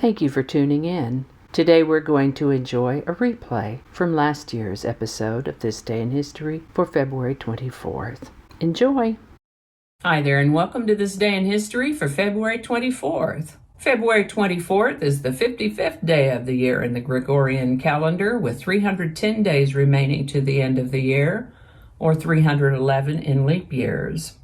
Thank you for tuning in. Today we're going to enjoy a replay from last year's episode of This Day in History for February 24th. Enjoy! Hi there, and welcome to This Day in History for February 24th. February 24th is the 55th day of the year in the Gregorian calendar, with 310 days remaining to the end of the year, or 311 in leap years.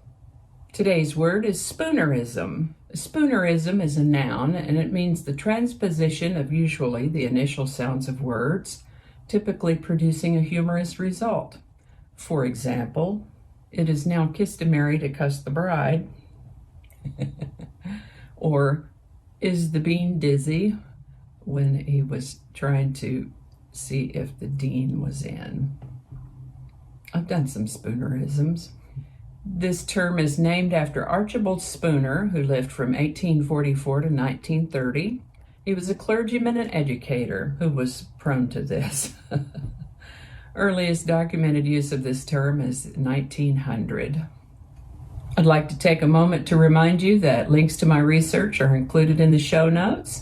Today's word is Spoonerism. Spoonerism is a noun, and it means the transposition of usually the initial sounds of words, typically producing a humorous result. For example, it is now customary to cuss the bride, or is the bean dizzy, when he was trying to see if the dean was in. I've done some Spoonerisms. This term is named after Archibald Spooner, who lived from 1844 to 1930. He was a clergyman and educator who was prone to this. Earliest documented use of this term is 1900. I'd like to take a moment to remind you that links to my research are included in the show notes,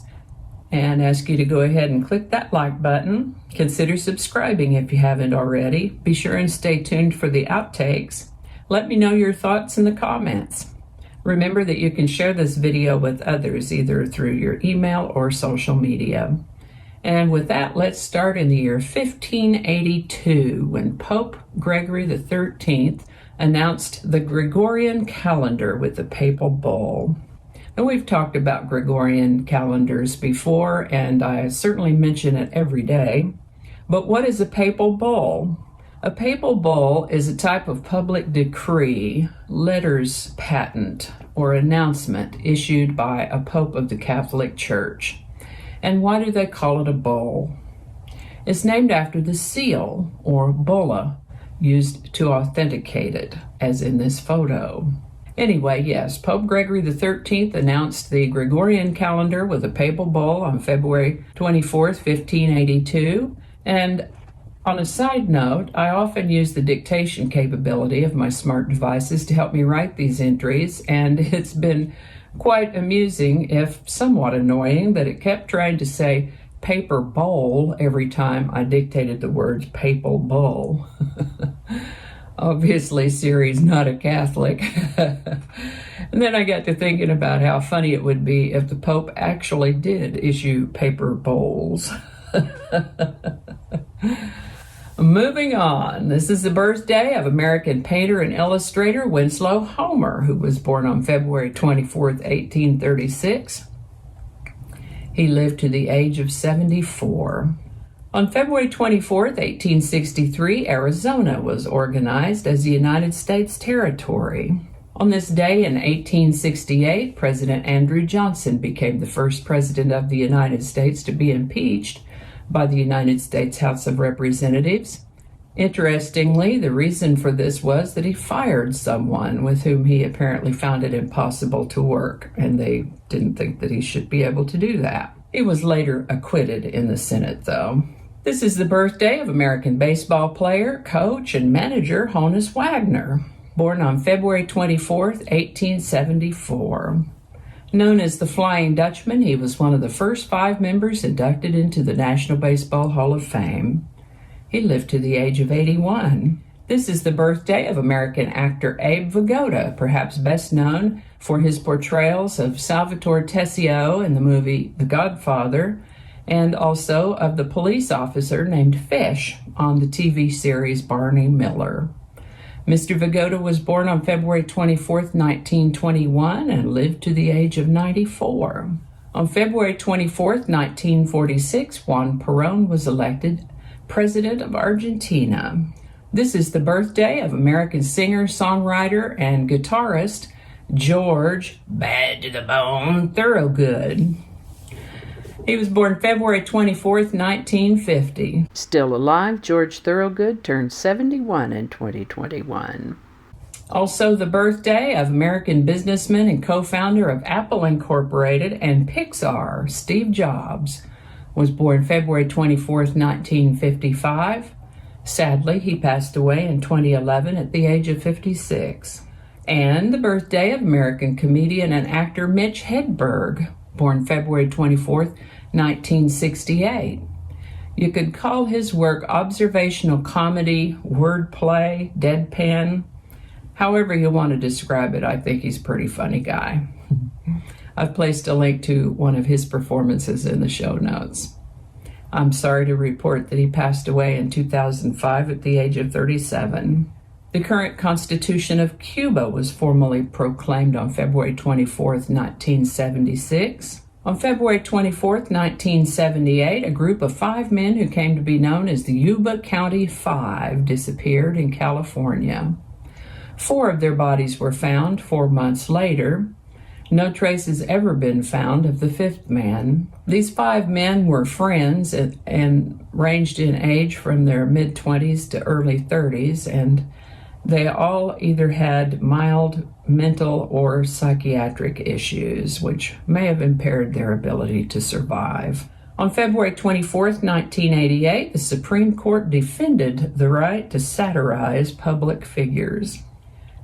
and ask you to go ahead and click that like button. Consider subscribing if you haven't already. Be sure and stay tuned for the outtakes. Let me know your thoughts in the comments. Remember that you can share this video with others either through your email or social media. And with that, let's start in the year 1582, when Pope Gregory XIII announced the Gregorian calendar with the papal bull. Now, we've talked about Gregorian calendars before, and I certainly mention it every day. But what is a papal bull? A papal bull is a type of public decree, letters patent, or announcement issued by a pope of the Catholic Church. And why do they call it a bull? It's named after the seal, or bulla, used to authenticate it, as in this photo. Anyway, yes, Pope Gregory XIII announced the Gregorian calendar with a papal bull on February 24th, 1582. And on a side note, I often use the dictation capability of my smart devices to help me write these entries, and it's been quite amusing, if somewhat annoying, that it kept trying to say paper bowl every time I dictated the words papal bull. Obviously, Siri's not a Catholic. And then I got to thinking about how funny it would be if the Pope actually did issue paper bowls. Moving on, this is the birthday of American painter and illustrator Winslow Homer, who was born on February 24th, 1836. He lived to the age of 74. On February 24th, 1863, Arizona was organized as a United States territory. On this day in 1868, President Andrew Johnson became the first president of the United States to be impeached by the United States House of Representatives. Interestingly, the reason for this was that he fired someone with whom he apparently found it impossible to work, and they didn't think that he should be able to do that. He was later acquitted in the Senate, though. This is the birthday of American baseball player, coach, and manager Honus Wagner, born on February 24th, 1874. Known as the Flying Dutchman, he was one of the first 5 members inducted into the National Baseball Hall of Fame. He lived to the age of 81. This is the birthday of American actor Abe Vigoda, perhaps best known for his portrayals of Salvatore Tessio in the movie The Godfather, and also of the police officer named Fish on the TV series Barney Miller. Mr. Vigoda was born on February 24th, 1921, and lived to the age of 94. On February 24th, 1946, Juan Perón was elected President of Argentina. This is the birthday of American singer, songwriter, and guitarist George Bad to the Bone Thorogood. He was born February 24th, 1950. Still alive, George Thorogood turned 71 in 2021. Also the birthday of American businessman and co-founder of Apple Incorporated and Pixar, Steve Jobs, was born February 24th, 1955. Sadly, he passed away in 2011 at the age of 56. And the birthday of American comedian and actor Mitch Hedberg, born February 24th, 1968. You could call his work observational comedy, wordplay, deadpan. However you want to describe it, I think he's a pretty funny guy. I've placed a link to one of his performances in the show notes. I'm sorry to report that he passed away in 2005 at the age of 37. The current Constitution of Cuba was formally proclaimed on February 24th, 1976. On February 24th, 1978, a group of 5 men who came to be known as the Yuba County Five disappeared in California. 4 of their bodies were found 4 months later. No trace has ever been found of the 5th man. These 5 men were friends and ranged in age from their mid-20s to early 30s, and they all either had mild mental or psychiatric issues, which may have impaired their ability to survive. On February 24th, 1988, the Supreme Court defended the right to satirize public figures.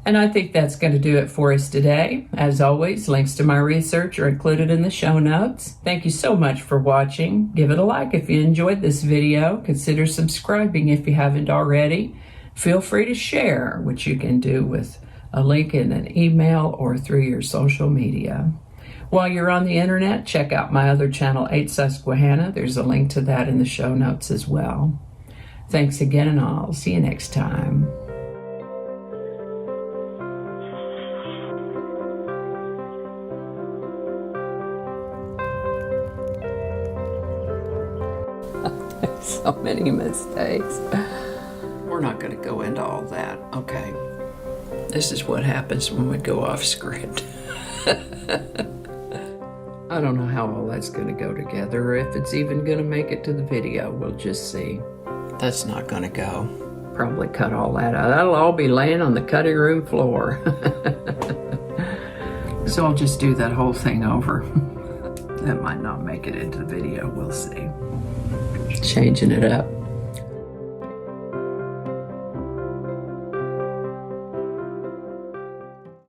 And I think that's going to do it for us today. As always, links to my research are included in the show notes. Thank you so much for watching. Give it a like if you enjoyed this video. Consider subscribing if you haven't already. Feel free to share, which you can do with a link in an email or through your social media. While you're on the internet, check out my other channel, 8 Susquehanna. There's a link to that in the show notes as well. Thanks again, and I'll see you next time. So many mistakes. We're not going to go into all that. Okay. This is what happens when we go off script. I don't know how all that's going to go together, or if it's even going to make it to the video. We'll just see. That's not going to go. Probably cut all that out. That'll all be laying on the cutting room floor. So I'll just do that whole thing over. That might not make it into the video. We'll see. Changing it up.